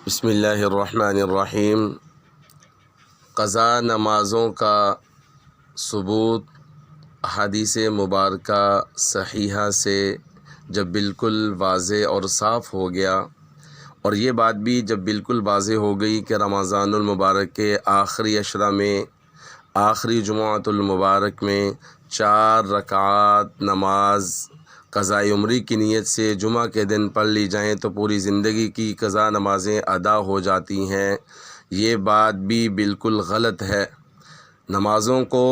بسم اللہ الرحمن الرحیم۔ قضا نمازوں کا ثبوت احادیث مبارکہ صحیحہ سے جب بالکل واضح اور صاف ہو گیا، اور یہ بات بھی جب بالکل واضح ہو گئی کہ رمضان المبارک کے آخری عشرہ میں، آخری جمعۃ المبارک میں 4 رکعات نماز قضاء عمری کی نیت سے جمعہ کے دن پڑھ لی جائیں تو پوری زندگی کی قضا نمازیں ادا ہو جاتی ہیں، یہ بات بھی بالکل غلط ہے۔ نمازوں کو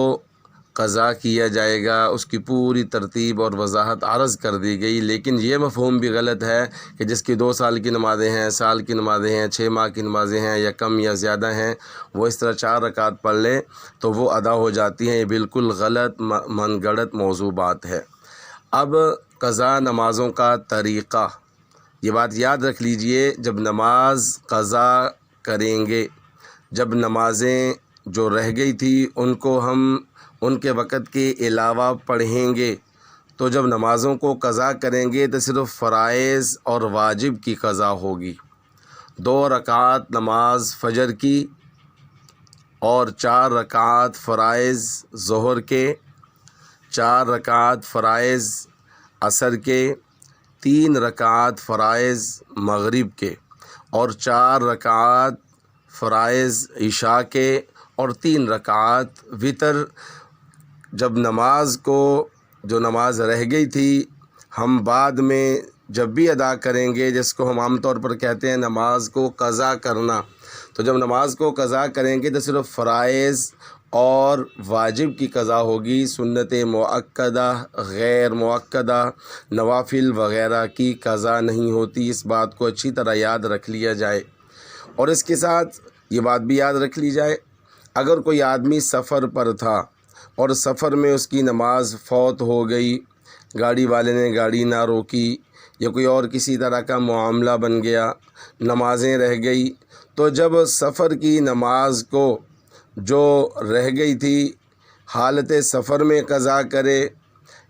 قضا کیا جائے گا، اس کی پوری ترتیب اور وضاحت عرض کر دی گئی، لیکن یہ مفہوم بھی غلط ہے کہ جس کی 2 سال کی نمازیں ہیں، سال کی نمازیں ہیں، 6 ماہ کی نمازیں ہیں، یا کم یا زیادہ ہیں، وہ اس طرح 4 رکعات پڑھ لے تو وہ ادا ہو جاتی ہیں۔ یہ بالکل غلط من گھڑت موضوع بات ہے۔ اب قضا نمازوں کا طریقہ، یہ بات یاد رکھ لیجئے، جب نماز قضا کریں گے، جب نمازیں جو رہ گئی تھی ان کو ہم ان کے وقت کے علاوہ پڑھیں گے، تو جب نمازوں کو قضا کریں گے تو صرف فرائض اور واجب کی قضا ہوگی۔ 2 رکعات نماز فجر کی اور 4 رکعات فرائض ظہر کے، 4 رکعات فرائض عصر کے، 3 رکعات فرائض مغرب کے، اور 4 رکعات فرائض عشاء کے، اور 3 رکعات وتر۔ جب نماز کو، جو نماز رہ گئی تھی، ہم بعد میں جب بھی ادا کریں گے، جس کو ہم عام طور پر کہتے ہیں نماز کو قضا کرنا، تو جب نماز کو قضا کریں گے تو صرف فرائض اور واجب کی قضا ہوگی، سنت مؤکدہ، غیر مؤکدہ، نوافل وغیرہ کی قضا نہیں ہوتی۔ اس بات کو اچھی طرح یاد رکھ لیا جائے، اور اس کے ساتھ یہ بات بھی یاد رکھ لی جائے، اگر کوئی آدمی سفر پر تھا اور سفر میں اس کی نماز فوت ہو گئی، گاڑی والے نے گاڑی نہ روکی، یا کوئی اور کسی طرح کا معاملہ بن گیا، نمازیں رہ گئی، تو جب سفر کی نماز کو جو رہ گئی تھی حالت سفر میں قضا کرے،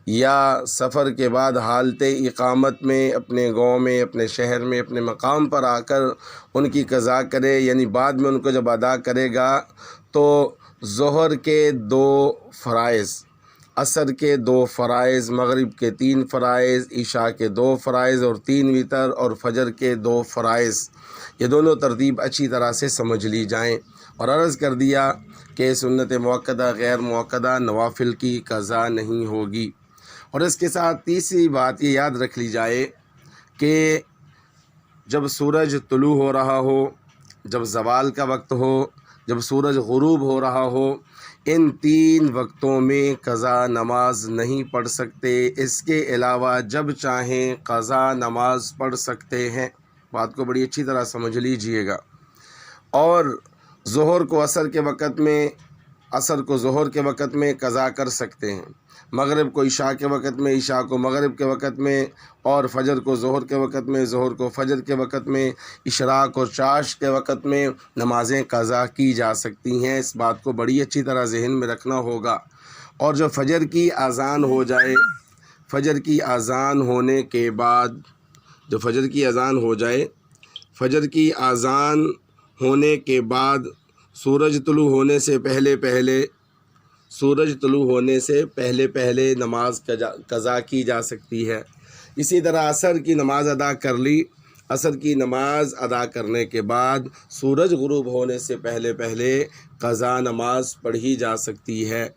یا سفر کے بعد حالت اقامت میں اپنے گاؤں میں، اپنے شہر میں، اپنے مقام پر آ کر ان کی قضا کرے، یعنی بعد میں ان کو جب ادا کرے گا تو ظہر کے 2 فرائض، عصر کے 2 فرائض، مغرب کے 3 فرائض، عشاء کے 2 فرائض اور 3 وتر، اور فجر کے 2 فرائض، یہ دونوں ترتیب اچھی طرح سے سمجھ لی جائیں۔ اور عرض کر دیا کہ سنت مؤکدہ، غیر مؤکدہ، نوافل کی قضا نہیں ہوگی۔ اور اس کے ساتھ تیسری بات یہ یاد رکھ لی جائے کہ جب سورج طلوع ہو رہا ہو، جب زوال کا وقت ہو، جب سورج غروب ہو رہا ہو، ان 3 وقتوں میں قضا نماز نہیں پڑھ سکتے، اس کے علاوہ جب چاہیں قضا نماز پڑھ سکتے ہیں۔ بات کو بڑی اچھی طرح سمجھ لیجئے گا۔ اور ظہر کو عصر کے وقت میں، عصر کو ظہر کے وقت میں قضا کر سکتے ہیں، مغرب کو عشاء کے وقت میں، عشاء کو مغرب کے وقت میں، اور فجر کو ظہر کے وقت میں، ظہر کو فجر کے وقت میں، اشراق اور چاشت کے وقت میں نمازیں قضا کی جا سکتی ہیں۔ اس بات کو بڑی اچھی طرح ذہن میں رکھنا ہوگا۔ اور جو فجر کی اذان ہو جائے، فجر کی اذان ہونے کے بعد، جو فجر کی اذان ہو جائے، فجر کی اذان ہونے کے بعد سورج طلوع ہونے سے پہلے پہلے، سورج طلوع ہونے سے پہلے پہلے نماز قضا کی جا سکتی ہے۔ اسی طرح عصر کی نماز ادا کر لی، عصر کی نماز ادا کرنے کے بعد سورج غروب ہونے سے پہلے پہلے قضا نماز پڑھی جا سکتی ہے۔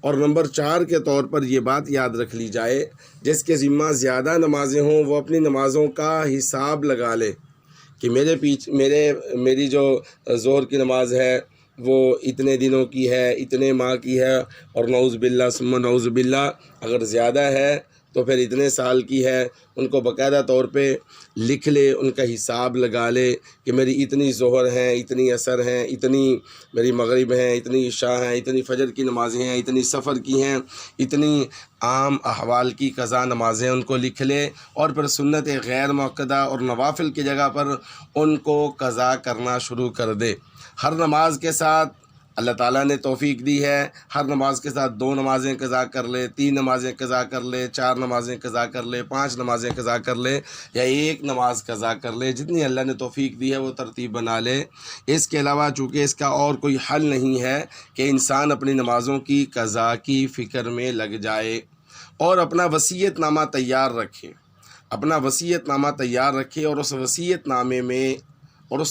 اور نمبر 4 کے طور پر یہ بات یاد رکھ لی جائے، جس کے ذمہ زیادہ نمازیں ہوں وہ اپنی نمازوں کا حساب لگا لے کہ میری جو ظہر کی نماز ہے وہ اتنے دنوں کی ہے، اتنے ماہ کی ہے، اور نعوذ باللہ ثم نعوذ باللہ اگر زیادہ ہے تو پھر اتنے سال کی ہے، ان کو باقاعدہ طور پہ لکھ لے، ان کا حساب لگا لے کہ میری اتنی ظہر ہیں، اتنی عصر ہیں، اتنی میری مغرب ہیں، اتنی عشاء ہیں، اتنی فجر کی نمازیں ہیں، اتنی سفر کی ہیں، اتنی عام احوال کی قضا نمازیں ان کو لکھ لے، اور پھر سنت غیر مؤکدہ اور نوافل کی جگہ پر ان کو قضا کرنا شروع کر دے۔ ہر نماز کے ساتھ اللہ تعالیٰ نے توفیق دی ہے، ہر نماز کے ساتھ 2 نمازیں قضا کر لے، 3 نمازیں قضا کر لے، 4 نمازیں قضا کر لے، 5 نمازیں قضا کر لے، یا 1 نماز قضا کر لے، جتنی اللہ نے توفیق دی ہے وہ ترتیب بنا لے۔ اس کے علاوہ چونکہ اس کا اور کوئی حل نہیں ہے کہ انسان اپنی نمازوں کی قضا کی فکر میں لگ جائے اور اپنا وصیت نامہ تیار رکھے، اور اس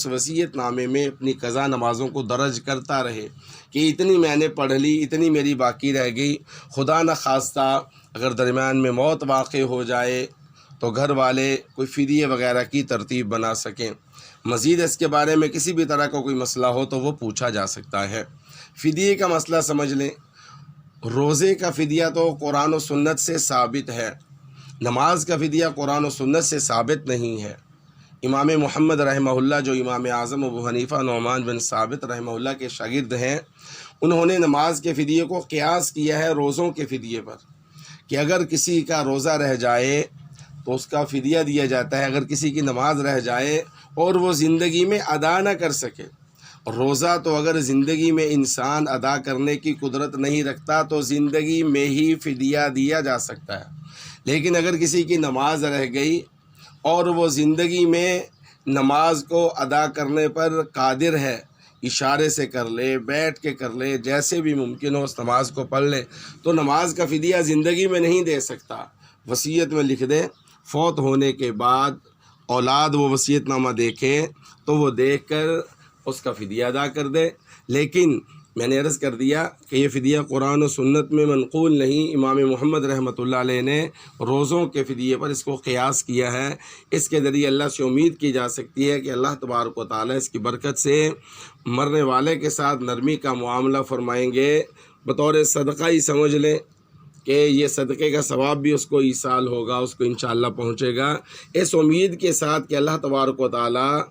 وصیت نامے میں اپنی قضا نمازوں کو درج کرتا رہے کہ اتنی میں نے پڑھ لی، اتنی میری باقی رہ گئی، خدا نہ خواستہ اگر درمیان میں موت واقع ہو جائے تو گھر والے کوئی فدیے وغیرہ کی ترتیب بنا سکیں۔ مزید اس کے بارے میں کسی بھی طرح کا کوئی مسئلہ ہو تو وہ پوچھا جا سکتا ہے۔ فدیے کا مسئلہ سمجھ لیں، روزے کا فدیہ تو قرآن و سنت سے ثابت ہے، نماز کا فدیہ قرآن و سنت سے ثابت نہیں ہے۔ امام محمد رحمہ اللہ جو امام اعظم ابو حنیفہ نعمان بن ثابت رحمہ اللہ کے شاگرد ہیں، انہوں نے نماز کے فدیے کو قیاس کیا ہے روزوں کے فدیے پر، کہ اگر کسی کا روزہ رہ جائے تو اس کا فدیہ دیا جاتا ہے، اگر کسی کی نماز رہ جائے اور وہ زندگی میں ادا نہ کر سکے، روزہ تو اگر زندگی میں انسان ادا کرنے کی قدرت نہیں رکھتا تو زندگی میں ہی فدیہ دیا جا سکتا ہے، لیکن اگر کسی کی نماز رہ گئی اور وہ زندگی میں نماز کو ادا کرنے پر قادر ہے، اشارے سے کر لے، بیٹھ کے کر لے، جیسے بھی ممکن ہو اس نماز کو پڑھ لے، تو نماز کا فدیہ زندگی میں نہیں دے سکتا، وصیت میں لکھ دے، فوت ہونے کے بعد اولاد وہ وصیت نامہ دیکھے تو وہ دیکھ کر اس کا فدیہ ادا کر دے۔ لیکن میں نے عرض کر دیا کہ یہ فدیہ قرآن و سنت میں منقول نہیں، امام محمد رحمۃ اللہ علیہ نے روزوں کے فدیے پر اس کو قیاس کیا ہے۔ اس کے ذریعے اللہ سے امید کی جا سکتی ہے کہ اللہ تبارک و تعالیٰ اس کی برکت سے مرنے والے کے ساتھ نرمی کا معاملہ فرمائیں گے، بطور صدقہ ہی سمجھ لیں کہ یہ صدقے کا ثواب بھی اس کو ایصال ہوگا، اس کو انشاءاللہ پہنچے گا، اس امید کے ساتھ کہ اللہ تبارک و تعالیٰ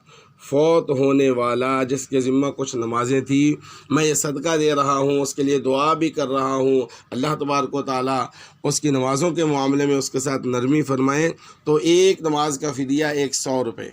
فوت ہونے والا جس کے ذمہ کچھ نمازیں تھیں، میں یہ صدقہ دے رہا ہوں، اس کے لیے دعا بھی کر رہا ہوں، اللہ تبارک و تعالیٰ اس کی نمازوں کے معاملے میں اس کے ساتھ نرمی فرمائیں، تو 1 نماز کا فدیہ 100 روپے،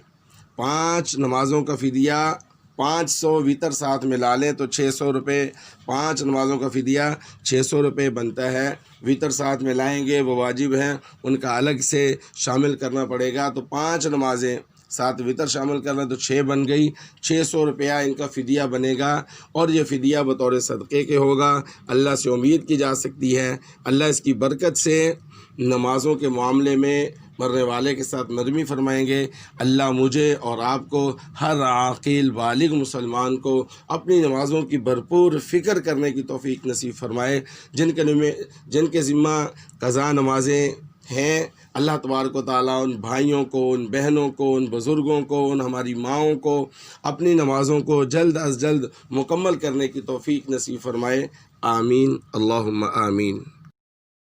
5 نمازوں کا فدیہ 500 وطر ساتھ ملا لیں تو 600 روپے، 5 نمازوں کا فدیہ 600 روپے بنتا ہے۔ وطر ساتھ ملائیں گے وہ واجب ہیں، ان کا الگ سے شامل کرنا پڑے گا، تو 5 نمازیں ساتھ وطر شامل کرنا تو 6 بن گئی، 600 روپیہ ان کا فدیہ بنے گا، اور یہ فدیہ بطور صدقے کے ہوگا۔ اللہ سے امید کی جا سکتی ہے اللہ اس کی برکت سے نمازوں کے معاملے میں مرنے والے کے ساتھ نرمی فرمائیں گے۔ اللہ مجھے اور آپ کو، ہر عاقل بالغ مسلمان کو اپنی نمازوں کی بھرپور فکر کرنے کی توفیق نصیب فرمائے۔ جن کے ذمہ قضا نمازیں ہیں، اللہ تبارک و تعالیٰ ان بھائیوں کو، ان بہنوں کو، ان بزرگوں کو، ان ہماری ماؤں کو اپنی نمازوں کو جلد از جلد مکمل کرنے کی توفیق نصیب فرمائے۔ آمین، اللہم آمین۔